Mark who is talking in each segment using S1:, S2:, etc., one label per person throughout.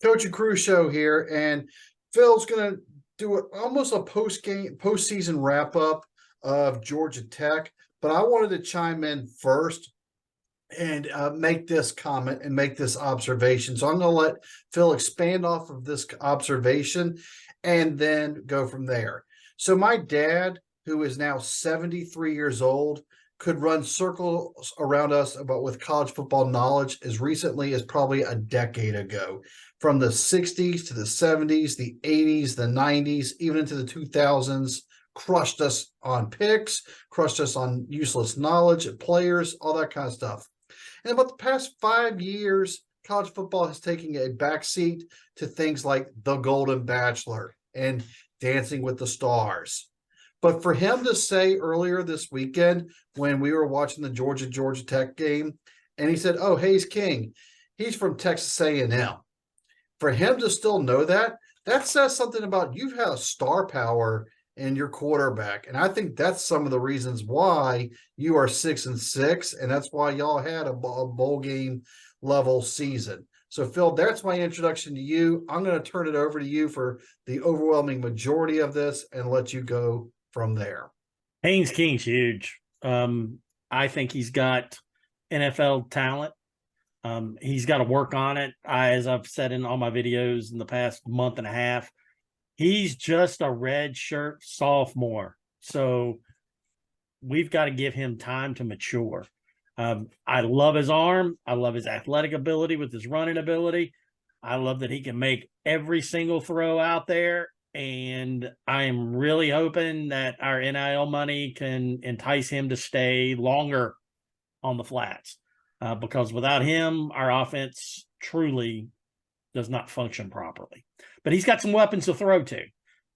S1: Coach and Crew show here, and Phil's gonna do almost a postseason wrap up of Georgia Tech. But I wanted to chime in first and make this comment and make this observation. So I'm going to let Phil expand off of this observation and then go from there. So my dad, who is now 73 years old, could run circles around us about with college football knowledge as recently as probably a decade ago, from the 60s to the 70s, the 80s, the 90s, even into the 2000s. Crushed us on picks, crushed us on useless knowledge, players, all that kind of stuff. And about the past 5 years, college football has taken a backseat to things like The Golden Bachelor and Dancing with the Stars. But for him to say earlier this weekend when we were watching the Georgia Tech game, and he said, "Oh, Hayes King, he's from Texas A&M." For him to still know that, that says something about you've had a star power in your quarterback. And I think that's some of the reasons why you are 6-6, and that's why y'all had a bowl game level season. So, Phil, that's my introduction to you. I'm going to turn it over to you for the overwhelming majority of this and let you go from there.
S2: Haynes King's huge. I think he's got NFL talent. He's got to work on it. As I've said in all my videos in the past month and a half, he's just a red shirt sophomore. So we've got to give him time to mature. I love his arm. I love his athletic ability with his running ability. I love that he can make every single throw out there. And I am really hoping that our NIL money can entice him to stay longer on the flats. Because without him, our offense truly does not function properly. But he's got some weapons to throw to.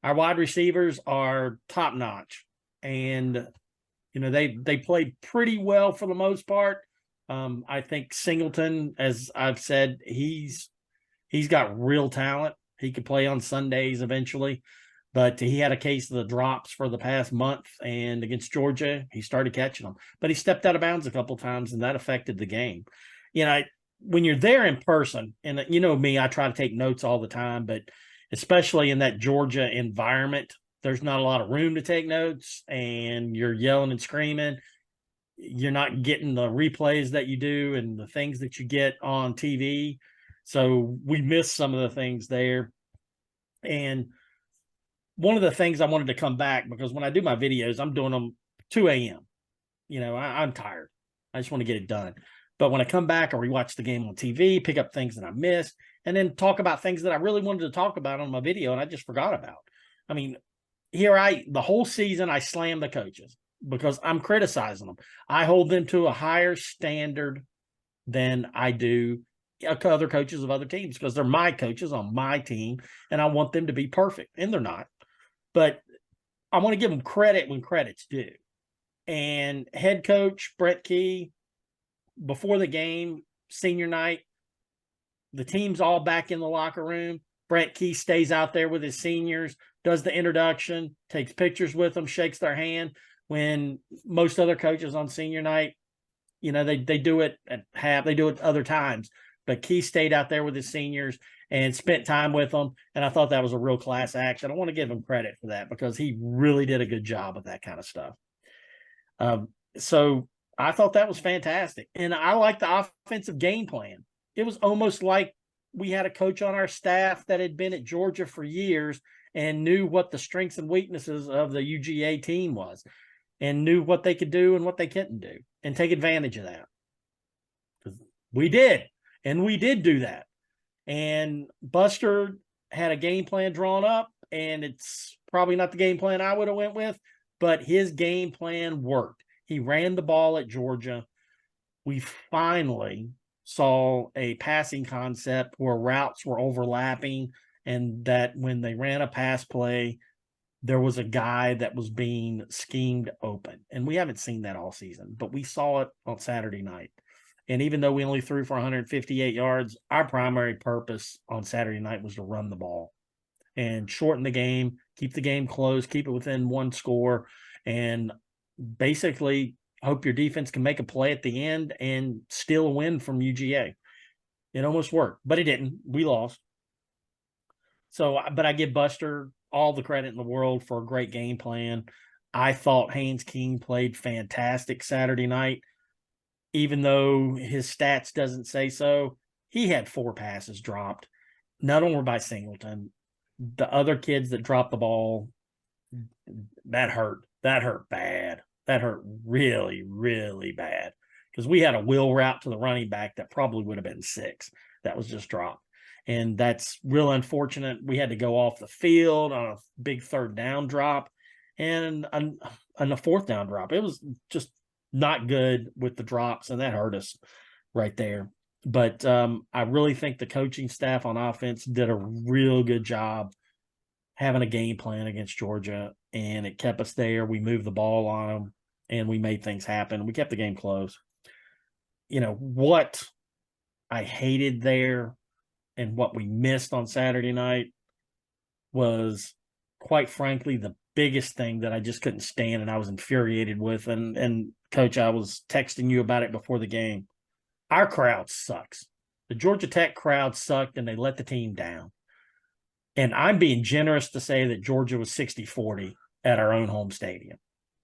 S2: Our wide receivers are top notch, and they played pretty well for the most part. I think Singleton, as I've said, he's got real talent. He could play on Sundays eventually, but he had a case of the drops for the past month, and against Georgia, he started catching them. But he stepped out of bounds a couple of times, and that affected the game. When you're there in person, and you know me, I try to take notes all the time, but especially in that Georgia environment, there's not a lot of room to take notes, and you're yelling and screaming. You're not getting the replays that you do and the things that you get on TV. So we missed some of the things there. And one of the things I wanted to come back, because when I do my videos, I'm doing them 2 a.m. I'm tired. I just want to get it done. But when I come back, I rewatch the game on TV, pick up things that I missed, and then talk about things that I really wanted to talk about on my video and I just forgot about. I mean, the whole season, I slam the coaches because I'm criticizing them. I hold them to a higher standard than I do other coaches of other teams because they're my coaches on my team, and I want them to be perfect, and they're not. But I want to give them credit when credit's due. And head coach Brent Key, before the game, senior night, the team's all back in the locker room. Brent Key stays out there with his seniors, does the introduction, takes pictures with them, shakes their hand. When most other coaches on senior night, they do it at half, they do it other times. But Key stayed out there with his seniors and spent time with them. And I thought that was a real class act. And I want to give him credit for that because he really did a good job of that kind of stuff. So I thought that was fantastic. And I like the offensive game plan. It was almost like we had a coach on our staff that had been at Georgia for years and knew what the strengths and weaknesses of the UGA team was and knew what they could do and what they couldn't do and take advantage of that. We did. And we did do that. And Buster had a game plan drawn up, and it's probably not the game plan I would have went with, but his game plan worked. He ran the ball at Georgia. We finally saw a passing concept where routes were overlapping, and that when they ran a pass play, there was a guy that was being schemed open. And we haven't seen that all season, but we saw it on Saturday night. And even though we only threw for 158 yards, our primary purpose on Saturday night was to run the ball and shorten the game, keep the game close, keep it within one score, and basically hope your defense can make a play at the end and steal a win from UGA. It almost worked, but it didn't. We lost. So, but I give Buster all the credit in the world for a great game plan. I thought Haynes King played fantastic Saturday night, even though his stats doesn't say so. He had 4 passes dropped. None of them were by Singleton. The other kids that dropped the ball, that hurt. That hurt bad. That hurt really, really bad. Because we had a wheel route to the running back that probably would have been 6 that was just dropped. And that's real unfortunate. We had to go off the field on a big 3rd down drop and a 4th down drop. It was just not good with the drops, and that hurt us right there. But I really think the coaching staff on offense did a real good job having a game plan against Georgia, and it kept us there. We moved the ball on them, and we made things happen. We kept the game close. You know, what I hated there and what we missed on Saturday night was, quite frankly, the biggest thing that I just couldn't stand and I was infuriated with. And Coach, I was texting you about it before the game. Our crowd sucks. The Georgia Tech crowd sucked, and they let the team down. And I'm being generous to say that Georgia was 60-40 at our own home stadium.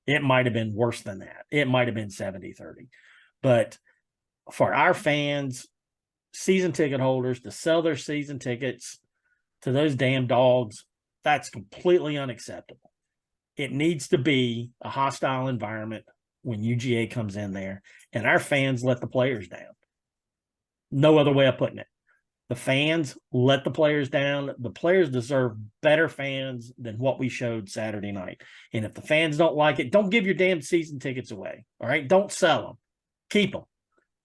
S2: It might have been worse than that. It might have been 70-30. But for our fans, season ticket holders, to sell their season tickets to those damn dogs, that's completely unacceptable. It needs to be a hostile environment when UGA comes in there, and our fans let the players down. No other way of putting it. The fans let the players down. The players deserve better fans than what we showed Saturday night. And if the fans don't like it, don't give your damn season tickets away. All right? Don't sell them. Keep them.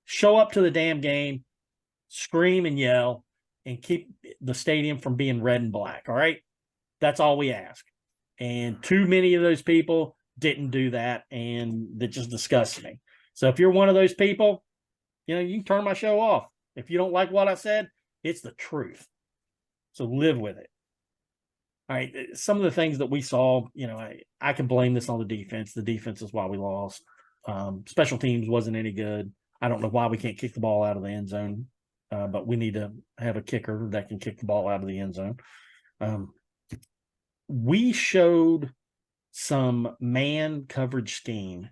S2: Show up to the damn game, scream and yell, and keep the stadium from being red and black. All right? That's all we ask. And too many of those people didn't do that, and that just disgusts me. So if you're one of those people, you know, you can turn my show off. If you don't like what I said, it's the truth. So live with it. All right. Some of the things that we saw, you know, I can blame this on the defense. The defense is why we lost. Special teams wasn't any good. I don't know why we can't kick the ball out of the end zone, but we need to have a kicker that can kick the ball out of the end zone. We showed some man coverage scheme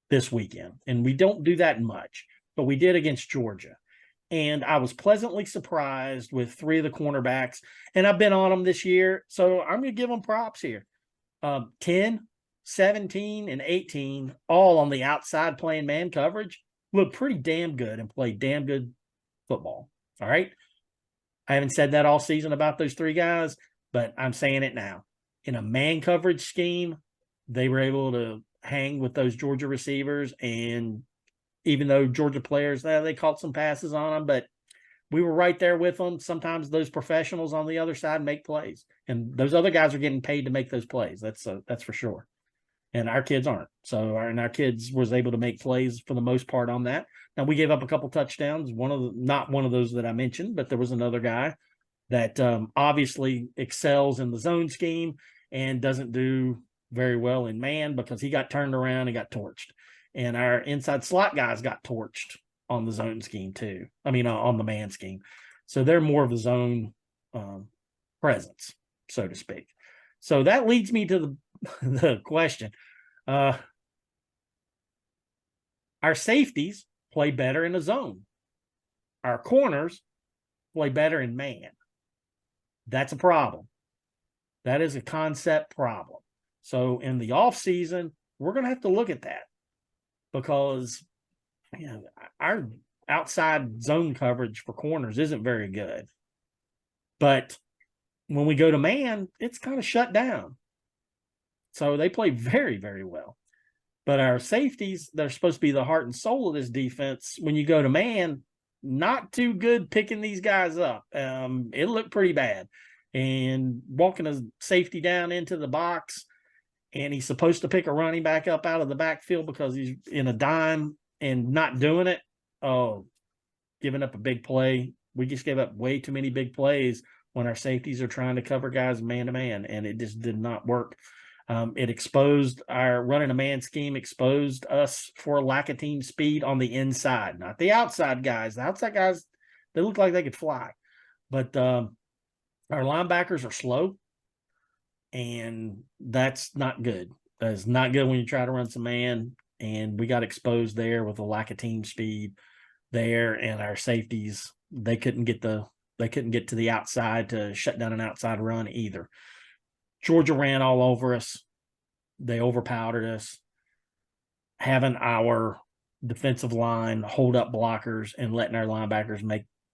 S2: this weekend, and we don't do that much, but we did against Georgia. And I was pleasantly surprised with 3 of the cornerbacks, and I've been on them this year, so I'm going to give them props here. 10, 17, and 18, all on the outside playing man coverage, look pretty damn good and play damn good football. All right? I haven't said that all season about those 3 guys, but I'm saying it now. In a man coverage scheme, they were able to hang with those Georgia receivers, and even though Georgia players, they caught some passes on them, but we were right there with them. Sometimes those professionals on the other side make plays, and those other guys are getting paid to make those plays. That's for sure. And our kids aren't. So, and our kids was able to make plays for the most part on that. Now, we gave up a couple touchdowns. Not one of those that I mentioned, but there was another guy that obviously excels in the zone scheme and doesn't do very well in man, because he got turned around and got torched. And our inside slot guys got torched on the zone scheme too. I mean, on the man scheme. So they're more of a zone presence, so to speak. So that leads me to the question. Our safeties play better in a zone. Our corners play better in man. That's a problem. That is a concept problem. So in the offseason, we're going to have to look at that, because our outside zone coverage for corners isn't very good. But when we go to man, it's kind of shut down. So they play very, very well. But our safeties, they're supposed to be the heart and soul of this defense. When you go to man, not too good picking these guys up. It looked pretty bad. And walking a safety down into the box, and he's supposed to pick a running back up out of the backfield because he's in a dime and not doing it. Oh, giving up a big play. We just gave up way too many big plays when our safeties are trying to cover guys man-to-man, and it just did not work. It exposed our running a man scheme, exposed us for a lack of team speed on the inside, not the outside guys. The outside guys, they look like they could fly. But Our linebackers are slow, and that's not good. That's not good when you try to run some man. And we got exposed there with a lack of team speed there, and our safeties they couldn't get to the outside to shut down an outside run either. Georgia ran all over us. They overpowered us. Having our defensive line hold up blockers and letting our linebackers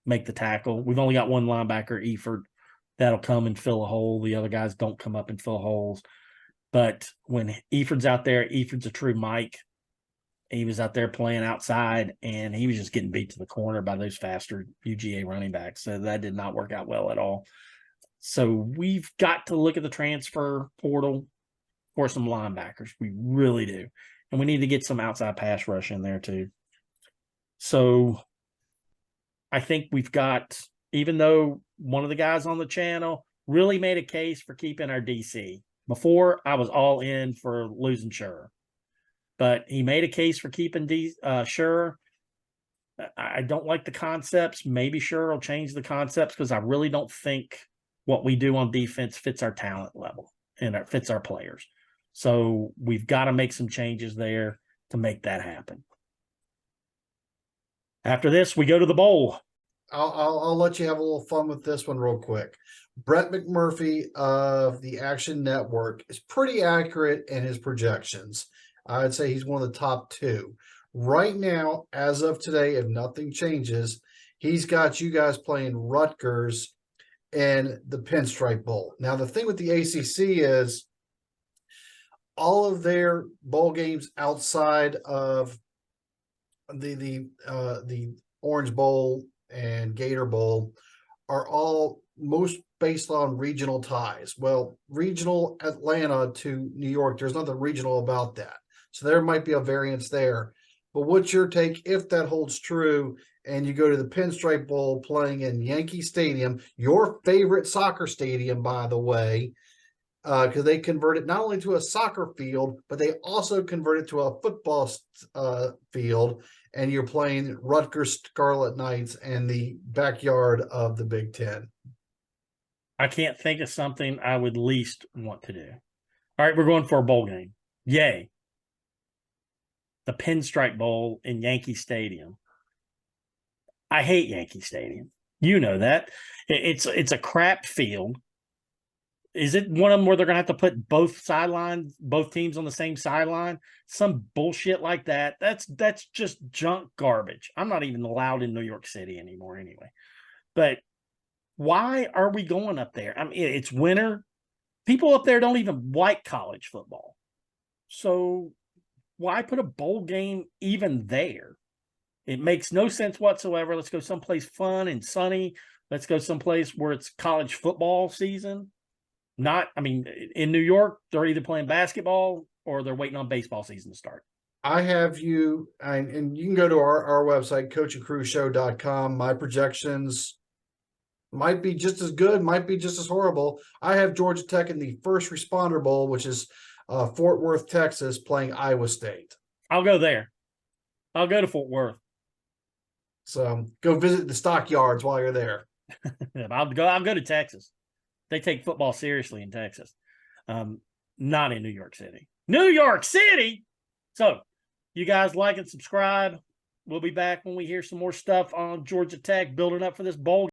S2: make the tackle. We've only got one linebacker, Eford, that'll come and fill a hole. The other guys don't come up and fill holes. But when Eford's out there, Eford's a true Mike. He was out there playing outside, and he was just getting beat to the corner by those faster UGA running backs. So that did not work out well at all. So we've got to look at the transfer portal for some linebackers. We really do. And we need to get some outside pass rush in there too. So I think we've got, even though one of the guys on the channel really made a case for keeping our DC. Before, I was all in for losing Sure. But he made a case for keeping Sure. I don't like the concepts. Maybe Sure will change the concepts because I really don't think what we do on defense fits our talent level and fits our players. So we've got to make some changes there to make that happen. After this, we go to the bowl.
S1: I'll let you have a little fun with this one real quick. Brett McMurphy of the Action Network is pretty accurate in his projections. I'd say he's one of the top two. Right now, as of today, if nothing changes, he's got you guys playing Rutgers and the Pinstripe Bowl. Now, the thing with the ACC is all of their bowl games outside of the Orange Bowl and Gator Bowl are all most based on regional ties. Well, regional Atlanta to New York, there's nothing regional about that. So there might be a variance there. But what's your take if that holds true and you go to the Pinstripe Bowl playing in Yankee Stadium, your favorite soccer stadium, by the way, because they converted not only to a soccer field, but they also converted to a football field, and you're playing Rutgers Scarlet Knights in the backyard of the Big Ten?
S2: I can't think of something I would least want to do. All right, we're going for a bowl game. Yay. The Pinstripe Bowl in Yankee Stadium. I hate Yankee Stadium. You know that. It's a crap field. Is it one of them where they're going to have to put both teams on the same sideline? Some bullshit like that. That's just junk garbage. I'm not even allowed in New York City anymore anyway. But why are we going up there? I mean, it's winter. People up there don't even like college football. So why put a bowl game even there? It makes no sense whatsoever. Let's go someplace fun and sunny. Let's go someplace where it's college football season. In New York, they're either playing basketball or they're waiting on baseball season to start.
S1: I have you, and you can go to our website, coachandcrewshow.com. My projections might be just as good, might be just as horrible. I have Georgia Tech in the First Responder Bowl, which is Fort Worth, Texas, playing Iowa State.
S2: I'll go there. I'll go to Fort Worth.
S1: So go visit the stockyards while you're there.
S2: I'll go to Texas. They take football seriously in Texas. Not in New York City. New York City! So, you guys like and subscribe. We'll be back when we hear some more stuff on Georgia Tech building up for this bowl